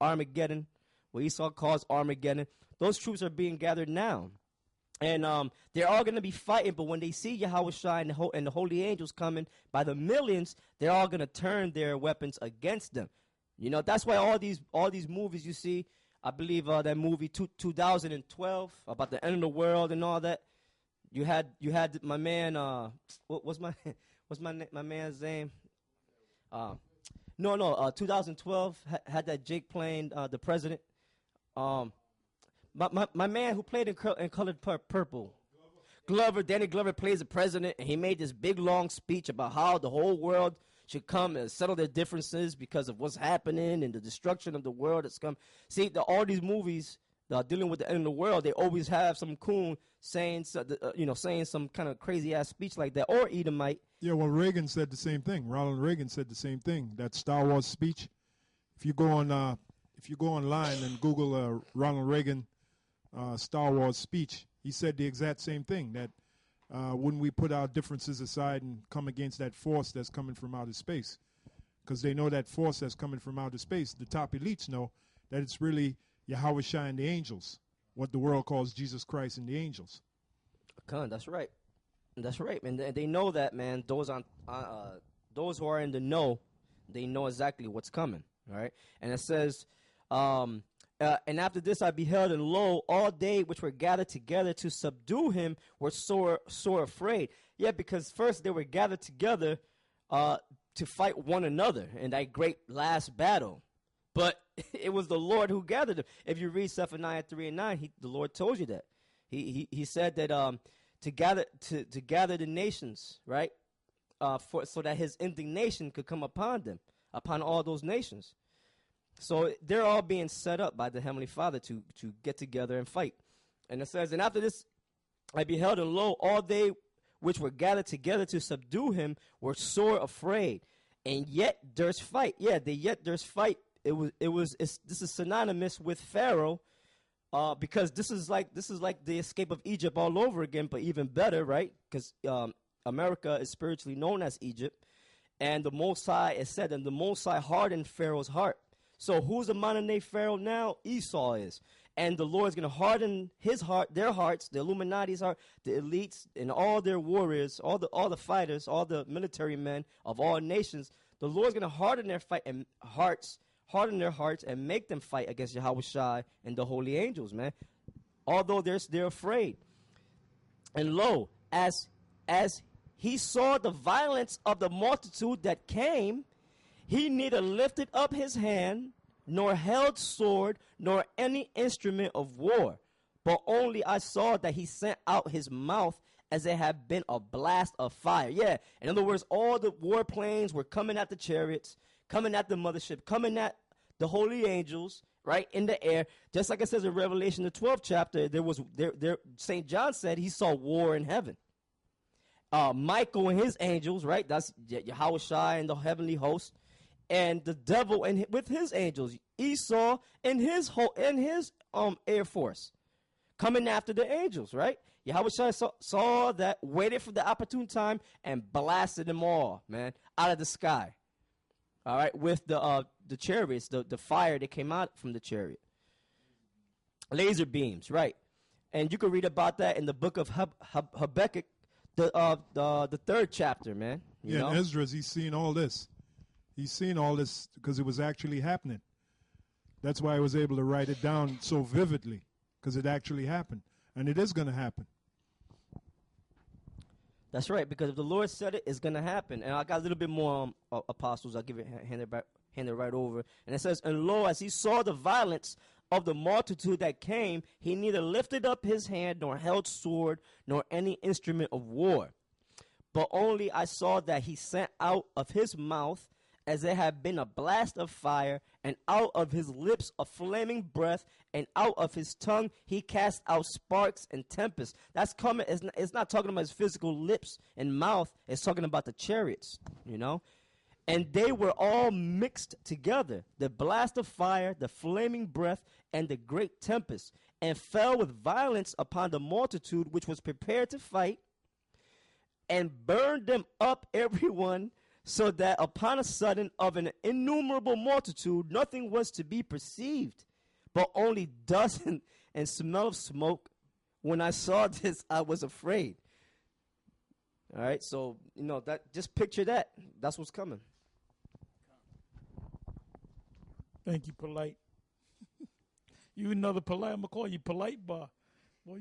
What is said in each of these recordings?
Armageddon, what Esau calls Armageddon. Those troops are being gathered now. And they're all going to be fighting, but when they see Yahweh Shai and the holy angels coming by the millions, they're all going to turn their weapons against them. You know, that's why all these movies you see, I believe that movie 2012 about the end of the world and all that. You had my man. What's my man's name? 2012 had that Jake playing the president. My man who played in Colored Purple, Danny Glover plays the president, and he made this big long speech about how the whole world should come and settle their differences because of what's happening and the destruction of the world that's come. See, all these movies dealing with the end of the world, they always have some coon saying some kind of crazy ass speech like that, or Edomite. Yeah, well, Reagan said the same thing. Ronald Reagan said the same thing. That Star Wars speech. If you go online and Google Ronald Reagan Star Wars speech, he said the exact same thing, that when we put our differences aside and come against that force that's coming from outer space, because they know that force that's coming from outer space, the top elites know that it's really Yahweh Shai and the angels, what the world calls Jesus Christ and the angels. That's right. That's right, man. They know that, man. Those who are in the know, they know exactly what's coming, all right? And it says, and after this I beheld, and lo, all they which were gathered together to subdue him were sore afraid. Yeah, because first they were gathered together to fight one another in that great last battle. But it was the Lord who gathered them. If you read Zephaniah 3 and 9, the Lord told you that. He said that to gather the nations, right? So that his indignation could come upon them, upon all those nations. So they're all being set up by the Heavenly Father to get together and fight. And it says, and after this I beheld, and lo, all they which were gathered together to subdue him were sore afraid. And yet there's fight. Yeah, yet there's fight. This is synonymous with Pharaoh, because this is like the escape of Egypt all over again, but even better, right? Because America is spiritually known as Egypt, and the Most High is said, and the Most High hardened Pharaoh's heart. So who's the modern day Pharaoh now? Esau is. And the Lord's going to harden his heart, their hearts, the Illuminati's heart, the elites, and all their warriors, all the fighters, all the military men of all nations. The Lord's going to harden their hearts and make them fight against Yahweh Shai and the holy angels, man. Although they're afraid. And lo, as he saw the violence of the multitude that came, he neither lifted up his hand, nor held sword, nor any instrument of war. But only I saw that he sent out his mouth as it had been a blast of fire. Yeah, in other words, all the warplanes were coming at the chariots, coming at the mothership, coming at the holy angels, right, in the air. Just like it says in Revelation, the 12th chapter, St. John said he saw war in heaven. Michael and his angels, right, that's Yahweh Shai and the heavenly host. And the devil with his angels, Esau and his air force, coming after the angels, right? Yahweh Shai saw that, waited for the opportune time, and blasted them all, man, out of the sky. All right, with the chariots, the fire that came out from the chariot, laser beams, right? And you can read about that in the book of Habakkuk, the 3rd chapter, man. You know? In Esdras, he's seen all this. He's seen all this because it was actually happening. That's why I was able to write it down so vividly, because it actually happened. And it is going to happen. That's right, because if the Lord said it, it's going to happen. And I got a little bit more apostles. I'll give it, hand it right over. And it says, and lo, as he saw the violence of the multitude that came, he neither lifted up his hand, nor held sword, nor any instrument of war. But only I saw that he sent out of his mouth as it had been a blast of fire, and out of his lips a flaming breath, and out of his tongue he cast out sparks and tempests. That's coming. It's not talking about his physical lips and mouth. It's talking about the chariots, you know. And they were all mixed together, the blast of fire, the flaming breath, and the great tempest, and fell with violence upon the multitude which was prepared to fight, and burned them up everyone so that upon a sudden of an innumerable multitude nothing was to be perceived, but only dust and smell of smoke. When I saw this, I was afraid. All right, so that, just picture that. That's what's coming. Thank you, Polite. You another Polite. I'm gonna call you Polite Bar. Boy,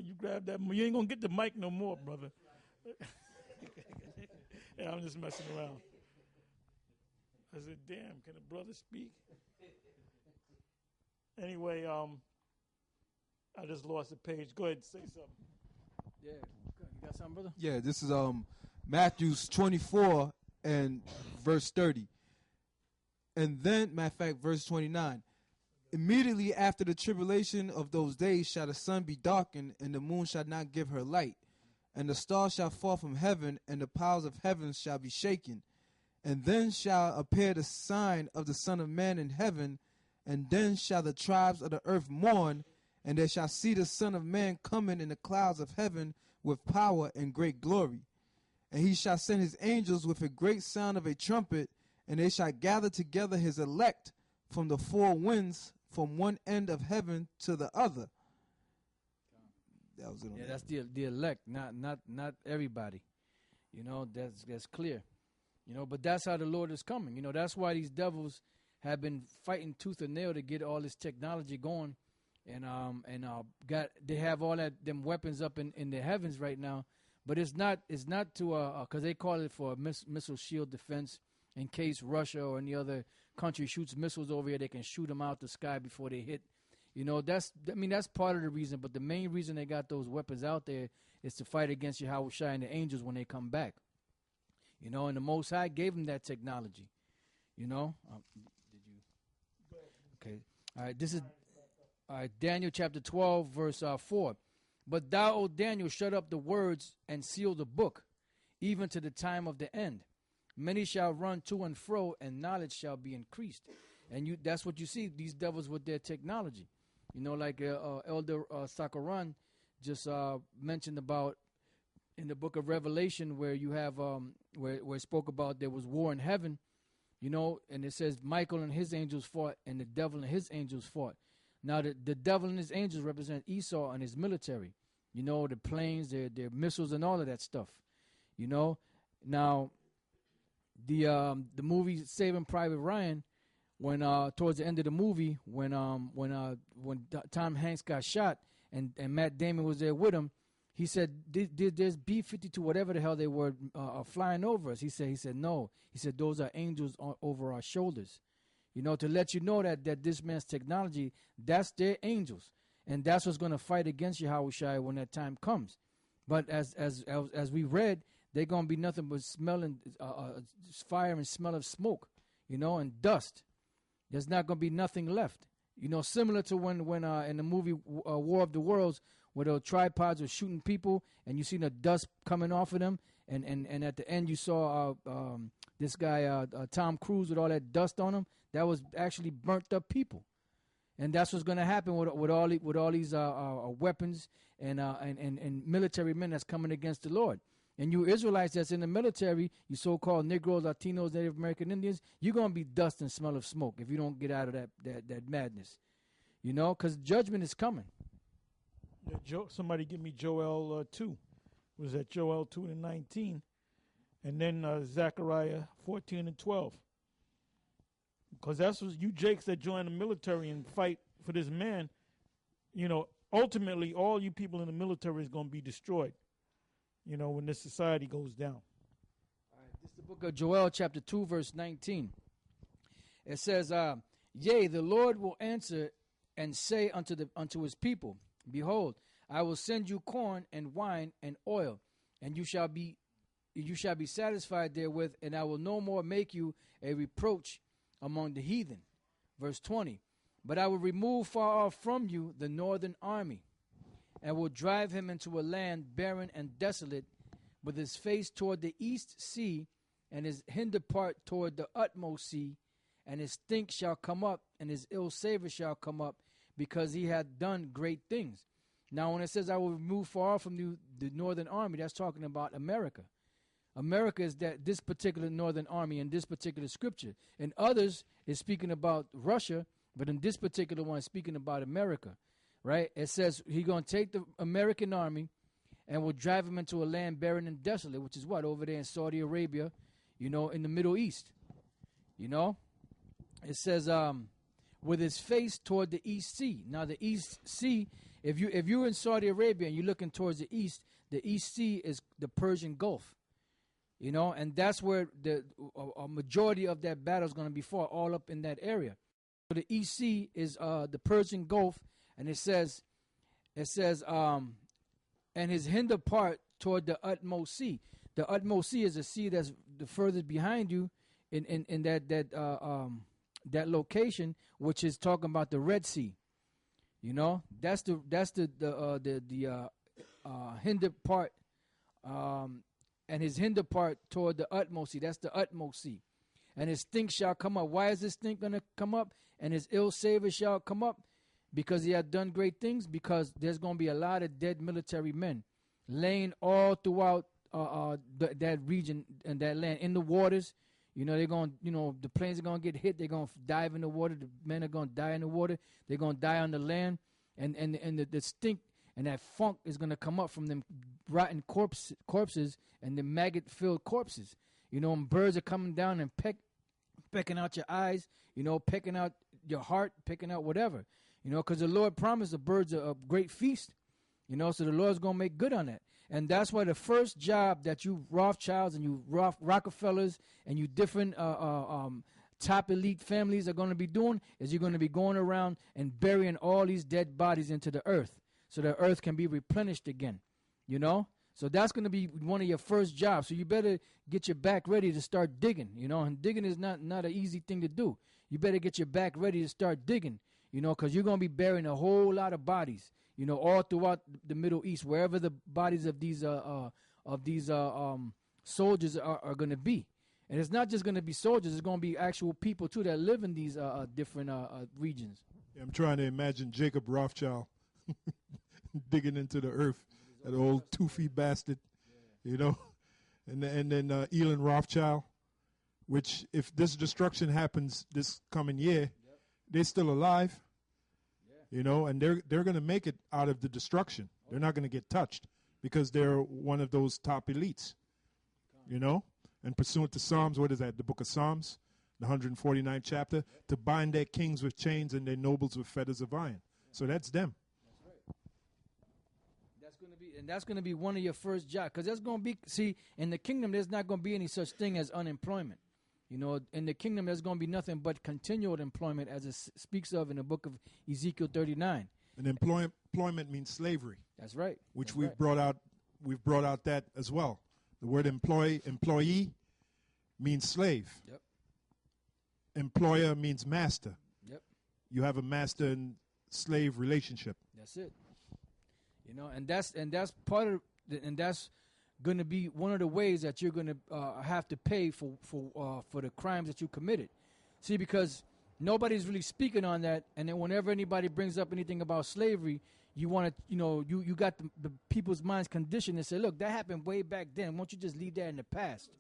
you grab that. You ain't gonna get the mic no more, brother. Yeah, I'm just messing around. I said, damn, can a brother speak? Anyway, I just lost the page. Go ahead and say something. Yeah, you got something, brother? Yeah, this is Matthew 24 and verse 30. And then, matter of fact, verse 29. Immediately after the tribulation of those days shall the sun be darkened, and the moon shall not give her light, and the stars shall fall from heaven, and the powers of heaven shall be shaken. And then shall appear the sign of the Son of Man in heaven, and then shall the tribes of the earth mourn, and they shall see the Son of Man coming in the clouds of heaven with power and great glory. And he shall send his angels with a great sound of a trumpet, and they shall gather together his elect from the four winds, from one end of heaven to the other. That was it. Yeah, that's the elect, not everybody. That's clear. But that's how the Lord is coming. That's why these devils have been fighting tooth and nail to get all this technology going, and they have all them weapons up in the heavens right now. But it's not to because they call it for a missile shield defense in case Russia or any other country shoots missiles over here, they can shoot them out the sky before they hit. That's part of the reason, but the main reason they got those weapons out there is to fight against Yahushua and the angels when they come back. And the Most High gave them that technology. Did you? Okay. All right. This is Daniel chapter 12, verse 4. But thou, O Daniel, shut up the words and seal the book, even to the time of the end. Many shall run to and fro, and knowledge shall be increased. And that's what you see, these devils with their technology. Like Elder Sakaran just mentioned about in the book of Revelation, where you have where it spoke about there was war in heaven, and it says Michael and his angels fought, and the devil and his angels fought. Now the devil and his angels represent Esau and his military, the planes, their missiles, and all of that stuff. Now the movie Saving Private Ryan, when towards the end of the movie, when Tom Hanks got shot and Matt Damon was there with him, he said, "There's B-52, whatever the hell they were, flying over us." He said, "No." He said, "Those are angels over our shoulders." To let you know that this man's technology, that's their angels, and that's what's going to fight against Yahushua when that time comes. But as we read, they're going to be nothing but smelling fire and smell of smoke, and dust. There's not going to be nothing left. Similar to when in the movie War of the Worlds, where the tripods were shooting people, and you see the dust coming off of them, and at the end you saw this guy Tom Cruise with all that dust on him. That was actually burnt up people, and that's what's going to happen with all these weapons and military men that's coming against the Lord. And you Israelites that's in the military, you so-called Negroes, Latinos, Native American Indians, you're going to be dust and smell of smoke if you don't get out of that madness. Because judgment is coming. Yeah, somebody give me Joel 2. Was that Joel 2 and 19? And then Zechariah 14 and 12. Because that's what you jakes that join the military and fight for this man, ultimately all you people in the military is going to be destroyed, when this society goes down. All right, this is the book of Joel, chapter 2, verse 19. It says, "Yea, the Lord will answer and say unto his people, Behold, I will send you corn and wine and oil, and you shall be satisfied therewith, and I will no more make you a reproach among the heathen." Verse 20. "But I will remove far off from you the northern army, and will drive him into a land barren and desolate, with his face toward the east sea, and his hinder part toward the utmost sea, and his stink shall come up, and his ill savor shall come up, because he hath done great things." Now when it says I will remove far off from you the northern army, that's talking about America. America is that this particular northern army in this particular scripture. And others is speaking about Russia, but in this particular one, speaking about America, right? It says he's going to take the American army and will drive them into a land barren and desolate, which is what? Over there in Saudi Arabia, you know, in the Middle East, you know? It says, with his face toward the East Sea. Now, the East Sea, if you're in Saudi Arabia and you're looking towards the East Sea is the Persian Gulf, you know, and that's where a majority of that battle is going to be fought, all up in that area. So the East Sea is the Persian Gulf, and it says, and his hinder part toward the utmost sea. The utmost sea is a sea that's the furthest behind you in that location, which is talking about the Red Sea. You know, that's the hinder part, and his hinder part toward the utmost sea. That's the utmost sea. And his stink shall come up. Why is this stink going to come up? And his ill savor shall come up? Because he had done great things. Because there's going to be a lot of dead military men laying all throughout that region and that land in the waters. You know, they're going, you know, the planes are going to get hit. They're going to dive in the water. The men are going to die in the water. They're going to die on the land. And the stink and that funk is going to come up from them rotten corpses and the maggot-filled corpses. You know, and birds are coming down and pecking out your eyes, you know, pecking out your heart, pecking out whatever. You know, because the Lord promised the birds a great feast. You know, so the Lord's going to make good on that. And that's why the first job that you Rothschilds and you Rockefellers and you different top elite families are going to be doing is you're going to be going around and burying all these dead bodies into the earth so the earth can be replenished again, you know? So that's going to be one of your first jobs. So you better get your back ready to start digging, you know? And digging is not an easy thing to do. You better get your back ready to start digging, you know, because you're going to be burying a whole lot of bodies, you know, all throughout the Middle East, wherever the bodies of these soldiers are going to be. And it's not just going to be soldiers; it's going to be actual people too that live in these different regions. Yeah, I'm trying to imagine Jacob Rothschild digging into the earth, that old 2 feet bastard, you know, and then Elon Rothschild, which if this destruction happens this coming year, they're still alive. You know, and they're going to make it out of the destruction. They're not going to get touched because they're one of those top elites, you know. And pursuant to Psalms, what is that? The book of Psalms, the 149th chapter, to bind their kings with chains and their nobles with fetters of iron. So that's them. That's going to be one of your first jobs, because that's going to be, see, in the kingdom, there's not going to be any such thing as unemployment. You know, in the kingdom, there's going to be nothing but continual employment, as it speaks of in the book of Ezekiel 39. And employment means slavery. That's right. Which That's we've right. brought out. We've brought out that as well. The word employee means slave. Yep. Employer means master. Yep. You have a master and slave relationship. That's it. You know, and that's part of, and that's going to be one of the ways that you're going to have to pay for the crimes that you committed. See, because nobody's really speaking on that, and then whenever anybody brings up anything about slavery, you want to, you know, you got the people's minds conditioned and say, look, that happened way back then. Why don't you just leave that in the past?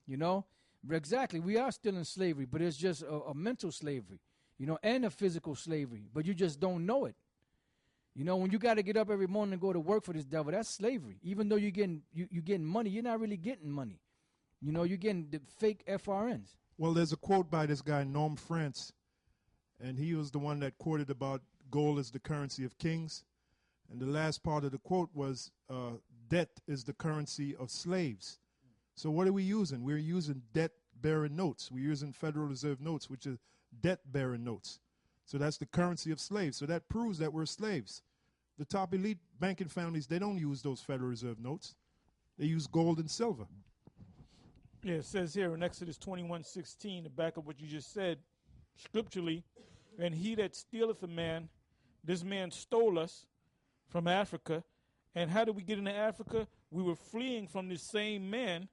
You know? But exactly, we are still in slavery, but it's just a mental slavery, you know, and a physical slavery, but you just don't know it. You know, when you got to get up every morning and go to work for this devil, that's slavery. Even though you're getting money, you're not really getting money. You know, you're getting the fake FRNs. Well, there's a quote by this guy, Norm France, and he was the one that quoted about gold is the currency of kings. And the last part of the quote was, debt is the currency of slaves. So what are we using? We're using debt-bearing notes. We're using Federal Reserve notes, which is debt-bearing notes. So that's the currency of slaves. So that proves that we're slaves. The top elite banking families, they don't use those Federal Reserve notes. They use gold and silver. Yeah, it says here in Exodus 21:16, the back of what you just said, scripturally, and he that stealeth a man, this man stole us from Africa. And how did we get into Africa? We were fleeing from this same man,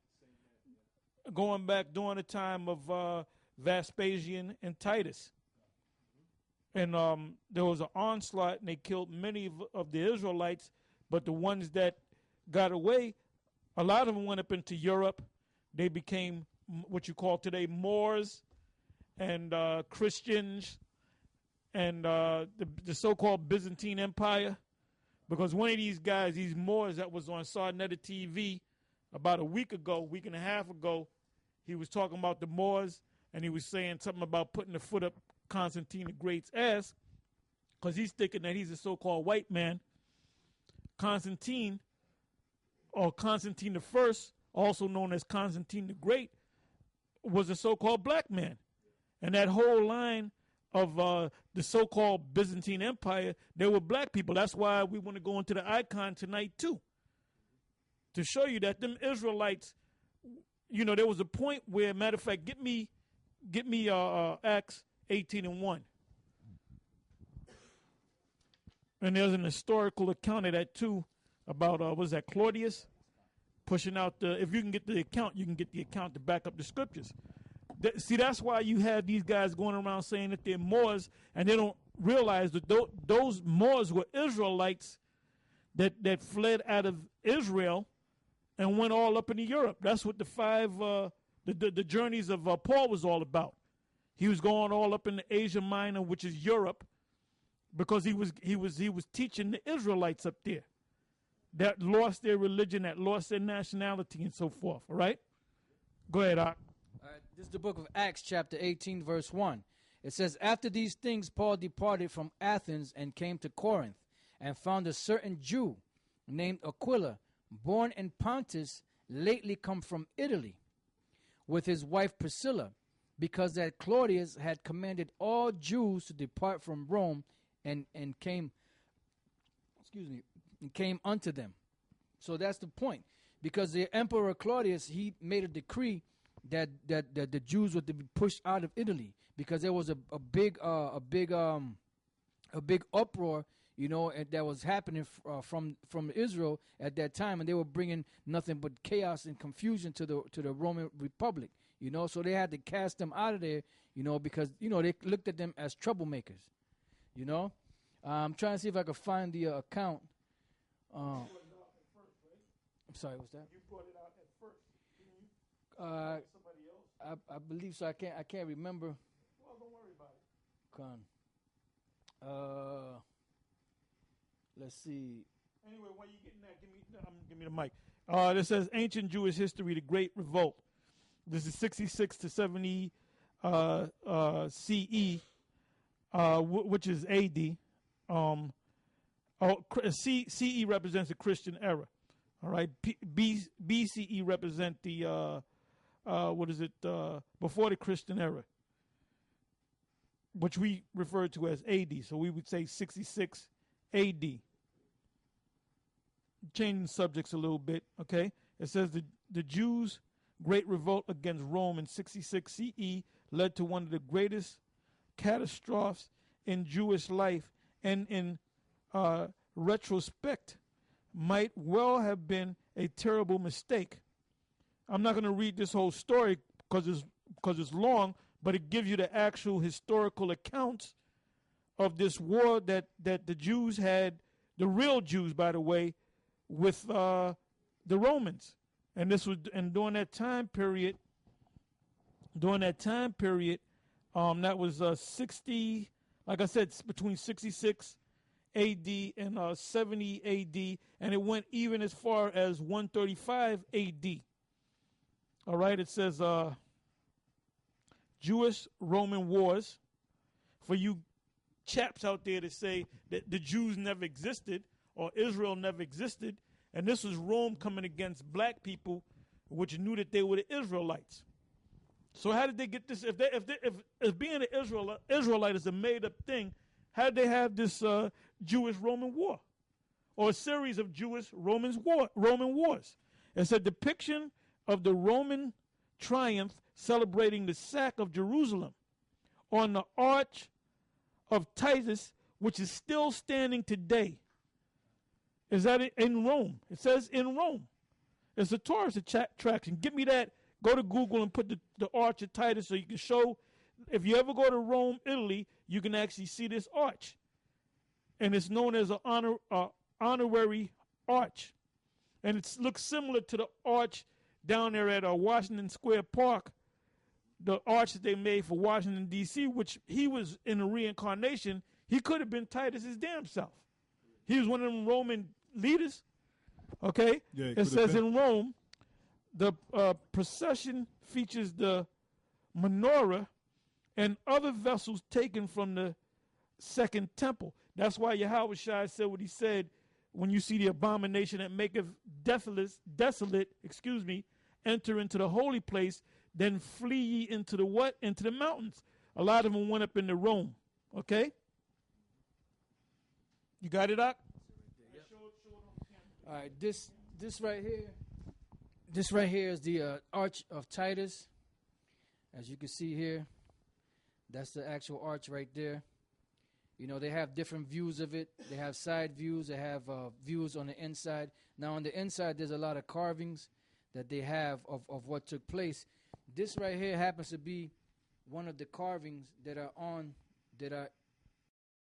going back during the time of Vespasian and Titus. And there was an onslaught, and they killed many of the Israelites, but the ones that got away, a lot of them went up into Europe they became what you call today Moors and Christians and the so-called Byzantine Empire. Because one of these guys, these Moors that was on Sarnetta TV about a week and a half ago, he was talking about the Moors, and he was saying something about putting the foot up Constantine the Great's ass, because he's thinking that he's a so-called white man. Constantine, or Constantine the First, also known as Constantine the Great, was a so-called black man. And that whole line of the so-called Byzantine Empire, they were black people. That's why we want to go into the icon tonight, too, to show you that them Israelites, there was a point where, matter of fact, get me Acts 18:1. And there's an historical account of that, too, about, Claudius? Pushing out if you can get the account, you can get the account to back up the scriptures. See, that's why you have these guys going around saying that they're Moors, and they don't realize that those Moors were Israelites that fled out of Israel and went all up into Europe. That's what the journeys of Paul was all about. He was going all up into Asia Minor, which is Europe, because he was teaching the Israelites up there that lost their religion, that lost their nationality, and so forth. All right? Go ahead, Ak. This is the book of Acts, chapter 18, verse 1. It says, after these things, Paul departed from Athens and came to Corinth, and found a certain Jew named Aquila, born in Pontus, lately come from Italy, with his wife Priscilla, because that Claudius had commanded all Jews to depart from Rome, and came unto them. So that's the point. Because the Emperor Claudius, he made a decree that the Jews were to be pushed out of Italy, because there was a big uproar, that was happening from Israel at that time, and they were bringing nothing but chaos and confusion to the Roman Republic, so they had to cast them out of there, because they looked at them as troublemakers, I'm trying to see if I can find the account. I'm sorry, what's that? You brought it out at first. Somebody else? I believe so. I can't remember. Well, don't worry about it. Let's see. Anyway, while you're getting that, give me the mic. This says Ancient Jewish History, the Great Revolt. This is 66 to 70 CE, which is AD. CE represents the Christian era. All right, BCE represent the before the Christian era, which we refer to as AD. So we would say 66 AD. Changing subjects a little bit. Okay, it says the Jews' great revolt against Rome in 66 CE led to one of the greatest catastrophes in Jewish life, and in retrospect might well have been a terrible mistake. I'm not going to read this whole story because it's long, but it gives you the actual historical accounts of this war that the Jews had, the real Jews, by the way, with the Romans. And this was, and during that time period, that was 60, like I said, between 66 AD and 70 AD, and it went even as far as 135 AD. All right, it says Jewish-Roman wars. For you chaps out there to say that the Jews never existed or Israel never existed, and this was Rome coming against black people, which knew that they were the Israelites. So how did they get this? If being an Israelite is a made-up thing, how did they have this Jewish-Roman war, or a series of Jewish-Roman wars? It's a depiction of the Roman triumph celebrating the sack of Jerusalem on the Arch of Titus, which is still standing today. Is that in Rome? It says in Rome. It's a tourist attraction. Give me that. Go to Google and put the Arch of Titus so you can show. If you ever go to Rome, Italy, you can actually see this arch. And it's known as an honorary arch. And it looks similar to the arch down there at Washington Square Park, the arch that they made for Washington, D.C., which he was in a reincarnation, he could have been Titus his damn self. He was one of them Roman leaders. Okay? Yeah, it says in Rome, the procession features the menorah and other vessels taken from the second temple. That's why Yahweh Shai said what he said, when you see the abomination that maketh desolate, enter into the holy place, then flee ye into the what? Into the mountains. A lot of them went up into Rome. Okay? You got it, Doc? All right, this right here is the Arch of Titus. As you can see here, that's the actual arch right there. You know, they have different views of it. They have side views. They have views on the inside. Now, on the inside, there's a lot of carvings that they have of what took place. This right here happens to be one of the carvings that are